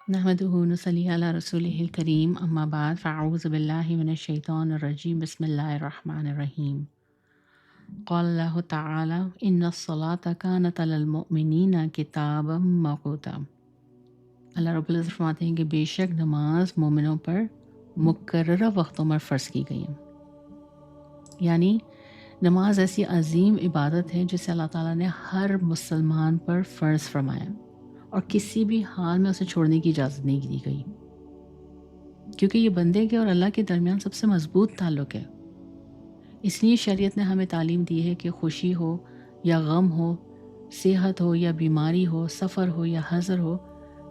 نحمده ونصلي على رسوله الكريم أما بعد فأعوذ بالله من الشيطان الرجيم بسم الله الرحمن الرحيم قال الله تعالى إن الصلاة كانت على المؤمنين كتابا موقوتا اللہ رب العزت فرماتے ہیں کہ بے شک نماز مومنوں پر مقررہ وقتوں میں فرض کی گئی ہے، یعنی نماز ایسی عظیم عبادت ہے جسے اللہ تعالیٰ نے ہر مسلمان پر فرض فرمایا اور کسی بھی حال میں اسے چھوڑنے کی اجازت نہیں دی گئی، کیونکہ یہ بندے کے اور اللہ کے درمیان سب سے مضبوط تعلق ہے۔ اس لیے شریعت نے ہمیں تعلیم دی ہے کہ خوشی ہو یا غم ہو، صحت ہو یا بیماری ہو، سفر ہو یا حضر ہو،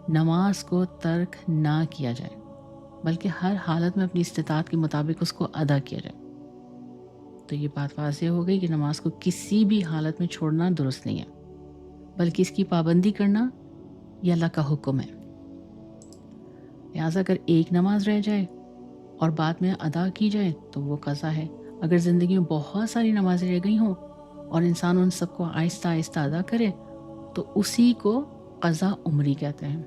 نماز کو ترک نہ کیا جائے، بلکہ ہر حالت میں اپنی استطاعت کے مطابق اس کو ادا کیا جائے۔ تو یہ بات واضح ہو گئی کہ نماز کو کسی بھی حالت میں چھوڑنا درست نہیں ہے، بلکہ اس کی پابندی کرنا یہ اللہ کا حکم ہے۔ لہٰذا اگر ایک نماز رہ جائے اور بعد میں ادا کی جائے تو وہ قضا ہے۔ اگر زندگی میں بہت ساری نمازیں رہ گئی ہوں اور انسان ان سب کو آہستہ آہستہ ادا کرے تو اسی کو قضا عمری کہتے ہیں۔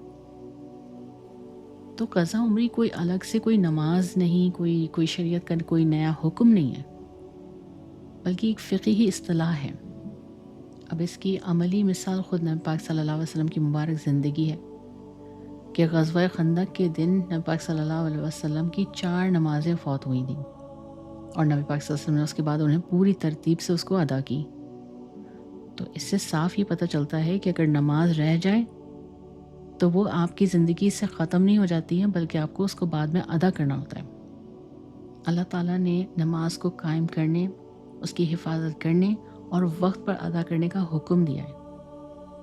تو قضا عمری کوئی الگ سے کوئی نماز نہیں، کوئی شریعت کا کوئی نیا حکم نہیں ہے، بلکہ ایک فقہی اصطلاح ہے۔ اب اس کی عملی مثال خود نبی پاک صلی اللہ علیہ وسلم کی مبارک زندگی ہے کہ غزوہ خندق کے دن نبی پاک صلی اللہ علیہ وسلم کی 4 نمازیں فوت ہوئی تھیں، اور نبی پاک صلی اللہ علیہ وسلم نے اس کے بعد انہیں پوری ترتیب سے اس کو ادا کی۔ تو اس سے صاف یہ پتہ چلتا ہے کہ اگر نماز رہ جائے تو وہ آپ کی زندگی سے ختم نہیں ہو جاتی ہے، بلکہ آپ کو اس کو بعد میں ادا کرنا ہوتا ہے۔ اللہ تعالیٰ نے نماز کو قائم کرنے، اس کی حفاظت کرنے اور وقت پر ادا کرنے کا حکم دیا ہے۔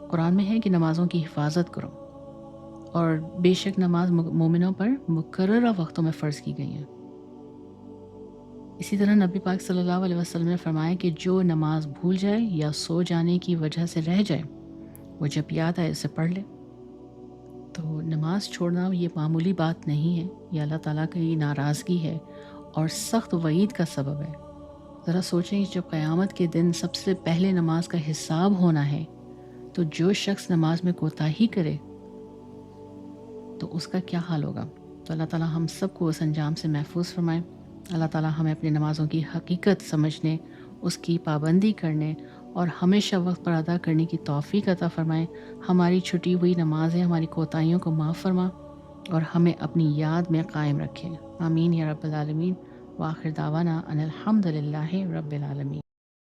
قرآن میں ہے کہ نمازوں کی حفاظت کرو، اور بے شک نماز مومنوں پر مقررہ وقتوں میں فرض کی گئی ہیں۔ اسی طرح نبی پاک صلی اللہ علیہ وسلم نے فرمایا کہ جو نماز بھول جائے یا سو جانے کی وجہ سے رہ جائے، وہ جب یاد آئے اسے پڑھ لے۔ تو نماز چھوڑنا یہ معمولی بات نہیں ہے، یہ اللہ تعالیٰ کی ناراضگی ہے اور سخت وعید کا سبب ہے۔ ذرا سوچیں، جب قیامت کے دن سب سے پہلے نماز کا حساب ہونا ہے تو جو شخص نماز میں کوتاہی کرے تو اس کا کیا حال ہوگا؟ تو اللہ تعالیٰ ہم سب کو اس انجام سے محفوظ فرمائے۔ اللہ تعالیٰ ہمیں اپنی نمازوں کی حقیقت سمجھنے، اس کی پابندی کرنے اور ہمیشہ وقت پر ادا کرنے کی توفیق عطا فرمائے۔ ہماری چھٹی ہوئی نمازیں، ہماری کوتاہیوں کو معاف فرما اور ہمیں اپنی یاد میں قائم رکھے۔ آمین یا رب العالمین۔ وآخر دعوانا ان الحمد للہ رب العالمین۔